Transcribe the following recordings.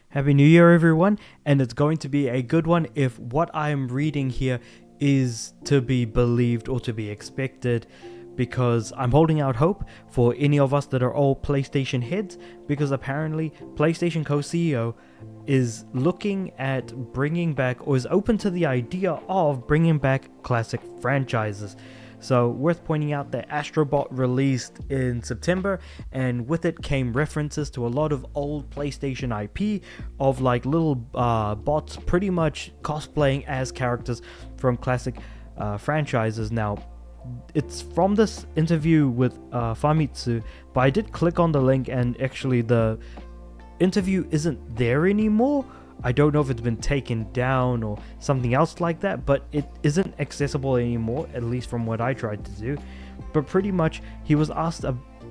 Happy New Year, everyone, and it's going to be a good one if what I'm reading here is to be believed or to be expected, because I'm holding out hope for any of us that are all PlayStation heads, because apparently PlayStation co-CEO is looking at bringing back, or is open to the idea of bringing back classic franchises. So, worth pointing out that Astrobot released in September, and with it came references to a lot of old PlayStation IP of like little bots pretty much cosplaying as characters from classic franchises. Now, it's from this interview with Famitsu, but I did click on the link, and actually the interview isn't there anymore. I don't know if it's been taken down or something else like that, but it isn't accessible anymore, at least from what I tried to do. But pretty much, he was asked,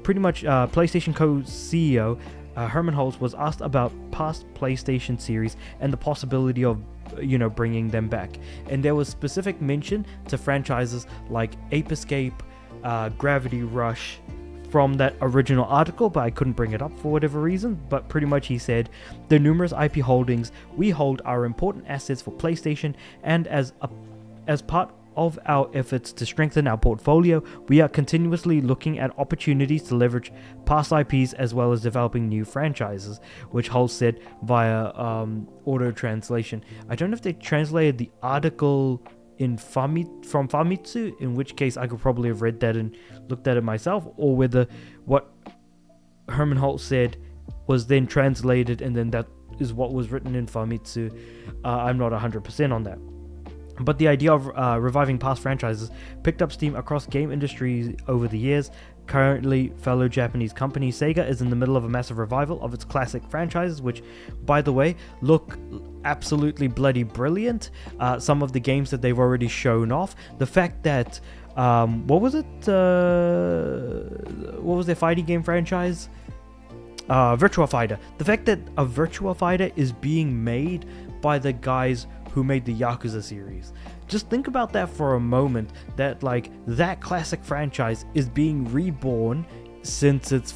PlayStation co-CEO Herman Holtz was asked about past PlayStation series and the possibility of, bringing them back. And there was specific mention to franchises like Ape Escape, Gravity Rush, from that original article, but I couldn't bring it up for whatever reason. But pretty much he said, the numerous IP holdings we hold are important assets for PlayStation, and as part of our efforts to strengthen our portfolio, we are continuously looking at opportunities to leverage past IPs as well as developing new franchises, which Holtz said via auto translation. I don't know if they translated the article from Famitsu, in which case I could probably have read that and looked at it myself, or whether what Herman Holtz said was then translated and then that is what was written in Famitsu. I'm not 100% on that. But the idea of reviving past franchises picked up steam across game industries over the years. Currently, fellow Japanese company Sega is in the middle of a massive revival of its classic franchises, which, by the way, look absolutely bloody brilliant. Some of the games that they've already shown off. The fact that, what was their fighting game franchise? Virtua Fighter. The fact that a Virtua Fighter is being made by the guys who made the Yakuza series. Just think about that for a moment, that that classic franchise is being reborn since its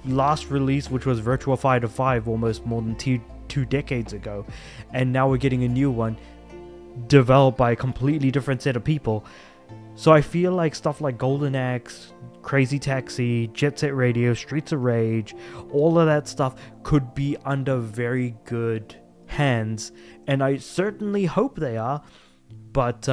last release, which was Virtua Fighter 5 almost more than two decades ago, and now we're getting a new one developed by a completely different set of people. So I feel like stuff like Golden Axe, Crazy Taxi, Jet Set Radio, Streets of Rage, all of that stuff could be under very good hands, and I certainly hope they are, but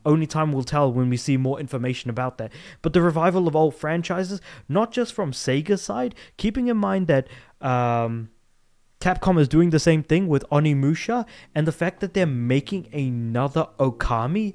only time will tell when we see more information about that. But the revival of old franchises, not just from Sega's side, keeping in mind that Capcom is doing the same thing with Onimusha, and the fact that they're making another Okami,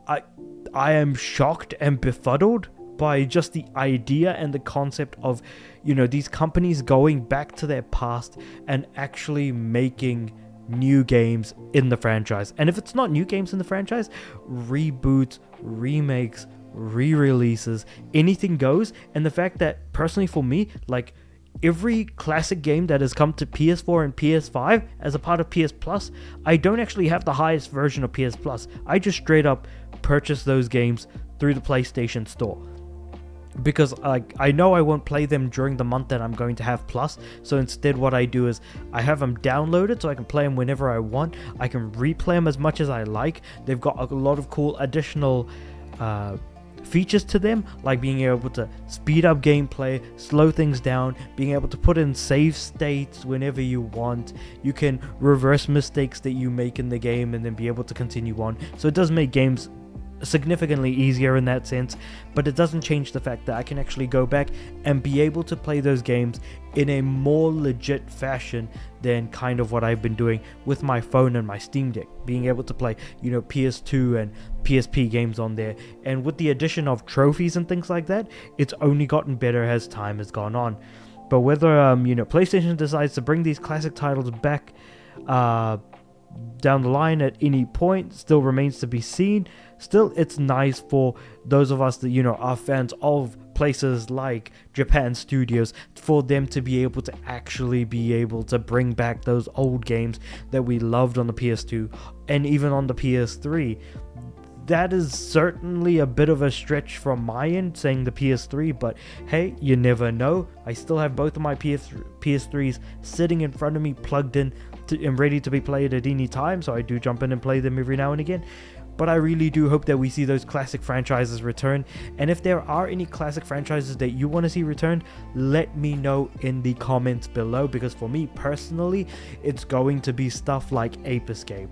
I am shocked and befuddled by just the idea and the concept of, these companies going back to their past and actually making new games in the franchise. And if it's not new games in the franchise, reboots, remakes, re-releases, anything goes. And the fact that, personally for me, every classic game that has come to PS4 and PS5 as a part of PS Plus, I don't actually have the highest version of PS Plus. I just straight up purchase those games through the PlayStation Store, because I know I won't play them during the month that I'm going to have Plus. So instead what I do is I have them downloaded so I can play them whenever I want. I can replay them as much as I like. They've got a lot of cool additional features to them, like being able to speed up gameplay, slow things down, being able to put in save states whenever you want. You can reverse mistakes that you make in the game and then be able to continue on. So it does make games significantly easier in that sense, but it doesn't change the fact that I can actually go back and be able to play those games in a more legit fashion than kind of what I've been doing with my phone and my Steam Deck, being able to play PS2 and PSP games on there. And with the addition of trophies and things like that, it's only gotten better as time has gone on. But whether PlayStation decides to bring these classic titles back down the line at any point still remains to be seen. Still, it's nice for those of us that are fans of places like Japan Studios, for them to be able to actually be able to bring back those old games that we loved on the PS2 and even on the PS3. that is certainly a bit of a stretch from my end saying the PS3, but hey, you never know. I still have both of my PS3s sitting in front of me, plugged in and ready to be played at any time, so I do jump in and play them every now and again. But I really do hope that we see those classic franchises return. And if there are any classic franchises that you want to see returned, let me know in the comments below. Because for me personally, it's going to be stuff like Ape Escape.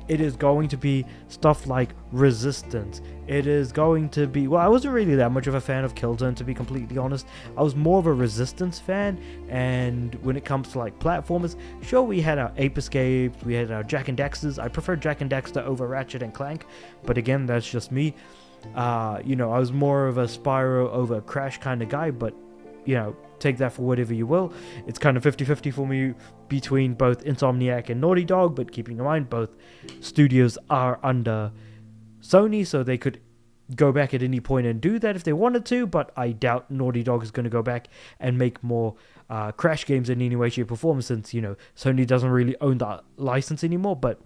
It is going to be stuff like Resistance. It is going to be... Well, I wasn't really that much of a fan of Killzone, to be completely honest. I was more of a Resistance fan. And when it comes to like platformers, sure, we had our Ape Escapes, we had our Jak and Daxters. I prefer Jak and Daxter over Ratchet and Clank. But again, that's just me. You know, I was more of a Spyro over Crash kind of guy. But, you know, take that for whatever you will. It's kind of 50-50 for me between both Insomniac and Naughty Dog, but keeping in mind both studios are under Sony, so they could go back at any point and do that if they wanted to, but I doubt Naughty Dog is going to go back and make more Crash games in any way, shape or form, since, you know, Sony doesn't really own the license anymore. But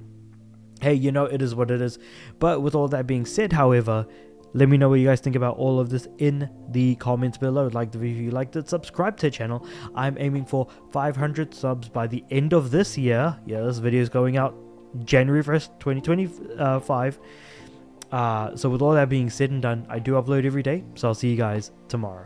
hey, you know, it is what it is. But with all that being said, however, let me know what you guys think about all of this in the comments below. Like the video if you liked it, subscribe to the channel. I'm aiming for 500 subs by the end of this year. Yeah, this video is going out January 1st, 2025. So with all that being said and done, I do upload every day, so I'll see you guys tomorrow.